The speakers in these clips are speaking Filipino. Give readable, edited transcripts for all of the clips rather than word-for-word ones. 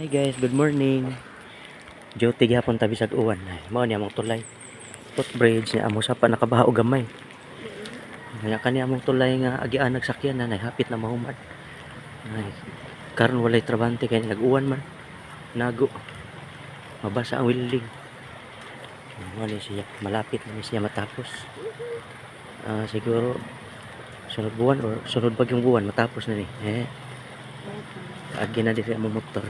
Hi guys, good morning. Duty gyapon tabi sa uwan. Ay, mao ni among tulay. Footbridge ni amo sa pa nakabaha og gamay. Kaya kani among tulay nga agian nagsakyan na hapit na mahumad. Ay, karon walay trabante kay nag-uwan man. Nago. Mabasa ang welding. Mao ni siya, malapit na siya matapos. Siguro sunod buwan or sunod bagyong buwan matapos na ni. Agi na diri among motor.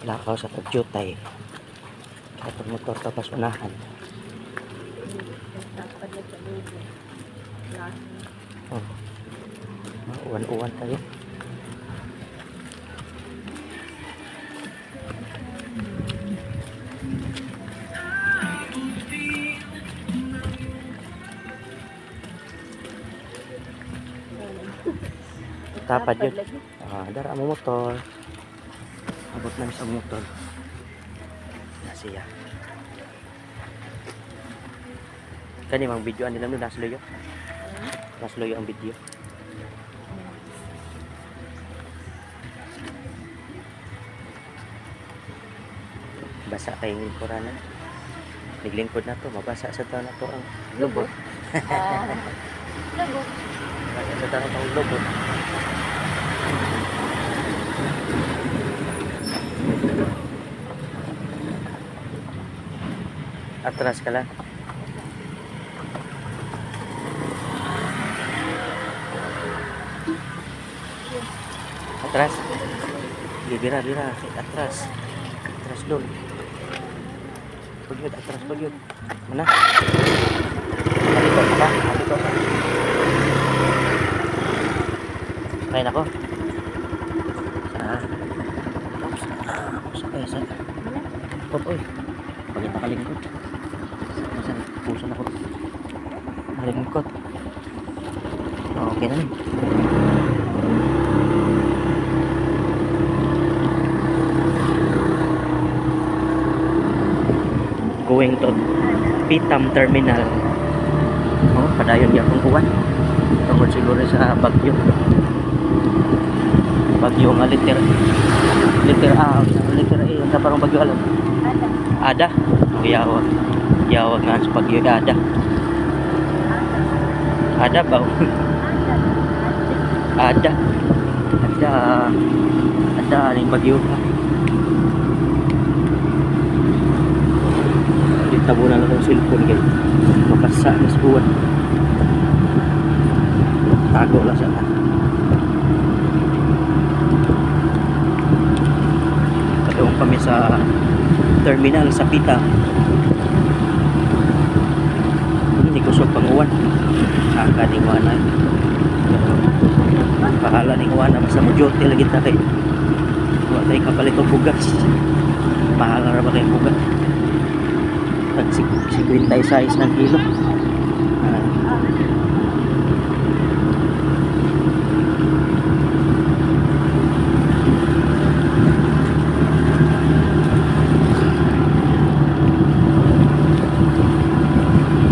Lakaw sa tagyutay. Kapag motor tapos unahan. Oh. Uwan-uwan tayo. Tapad yun. Dara mo motor. Abot na sa motor. Nasiya. Kani mang video nila no nasa loyo. Nasa loyo ang video. Basa kay lingkuranan. Naglingkod na to, mabasa sa taon na to ang lubot. Lubot. Basa sa taon na to ang lubot. Atras ka lang. Atras. Bira. Atras. Atras doon. Pagyod, atras pagyod. Mana? Halito ka. Kaya na ko. Sa. Oy. Pagit nakalingkod. Puso na ko. Malingkot. Okay na rin. Going to Pitam Terminal. Padayon niya akong uwan. Tungkol siguro sa bagyo. Bagyo nga liter A. Liter A. Ang parang bagyo alam. Ada. Yawag nga sa bagyo Ada. Ada ba? Ada ning bagyo. Tabunan lang ang cellphone guys. Mapasa na sa buwan. Tago lang siya. Patawag kami sa terminal sa Pita. Hindi kusog pang uwan. Kakaning uwan na. Pahala ning uwan na. Basta mo jote lagi na kayo. Huwag tayo kapalit ang bugas. Pahala na ba kayong bugas? Pag 56 ng kilo.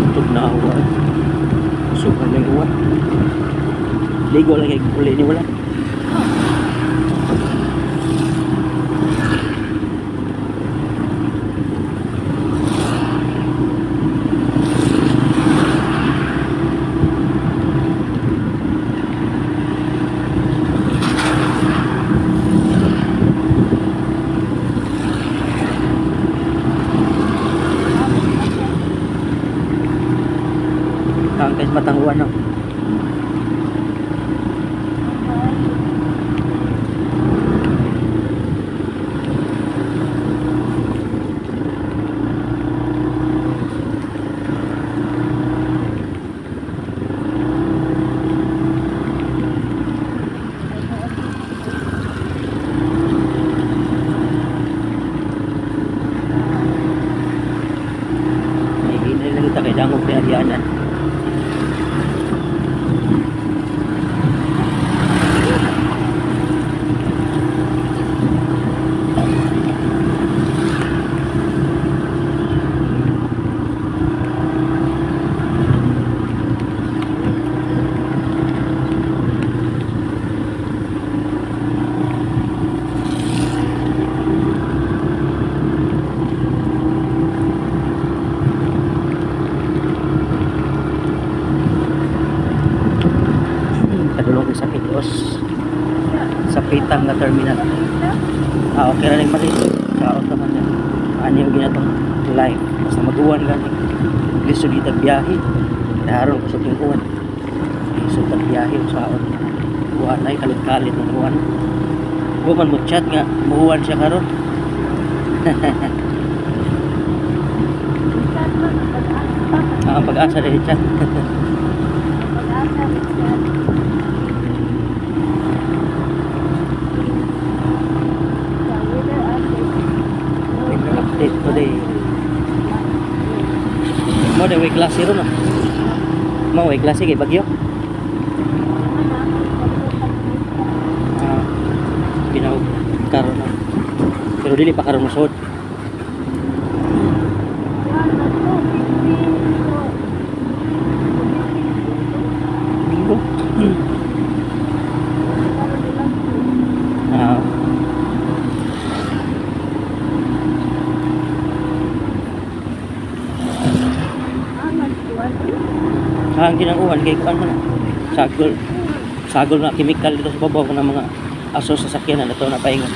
Tutog na awa. Sukan ng uwan. Ligo lang yung uli ni wala. Guys, matangguan no. dangog ni Agianan. Kadulong sa Kitos sa Pitang na terminal. Okay na rin mali sa auto naman yan. Ano yung ginatong live basta mag-uwan gani liso dito biyahe naroon ko sa uwan liso dito biyahe sa auto uwan ay kalit-kalit ng uwan buman mo chat nga muuwan siya karon. Pag-asa rin chat. Update today. Mo de way klase ron no. Mo way klase kay bagyo. Binaw karon na. Pero dili pa karon mosod. Minggo. Ang ginauhan kay kuan man sagol na chemical dito sa babaw ng mga aso sa sakyanan ito na paingon.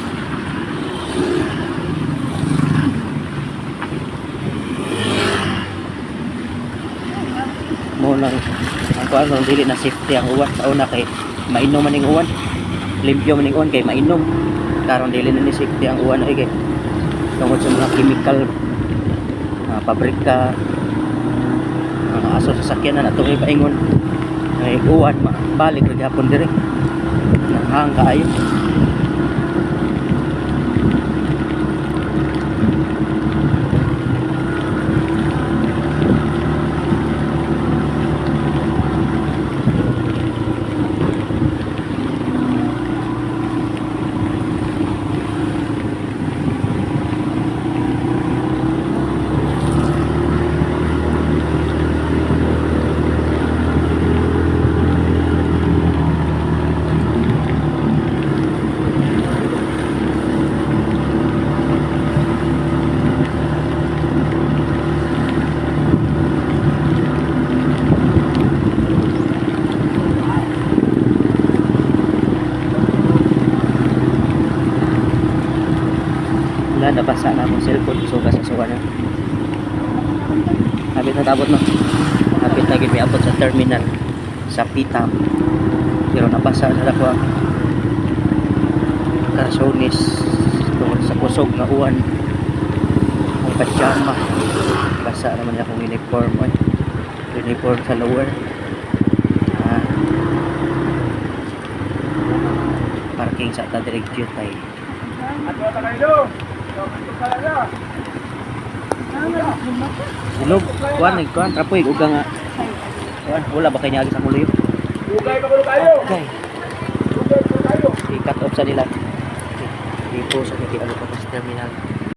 Mo nang ang kuan nang dili na safety ang uwan kauna kay mainom man ning uwan limpyo man ning uwan kay mainom karon dili na ni safety ang uwan ay kay tungod sa mga chemical pabrika mga aso sa sakyanan ato ay paingon ay uwan balik lagi hapon dire nanghang kaayo. Wala, nabasa na akong cellphone. Suga sa suwa na. Habit na tabot no. Habit na may abot sa terminal sa Pitang. Pero nabasa na ako ang karasonis tungkol sa kusog na uwan. Ang pajama. Basa naman akong uniform. Uniform sa lower. Parking sa Tadiregyo tayo. Ilog, kuan, trapoy, uga nga. Kuan, wala ba kayo niagi sa mulo yun? Ugay pa ko kayo. Okay. Ugay pa kayo. I-cut off sa nila. Ipo sa kiti ano pa sa terminal.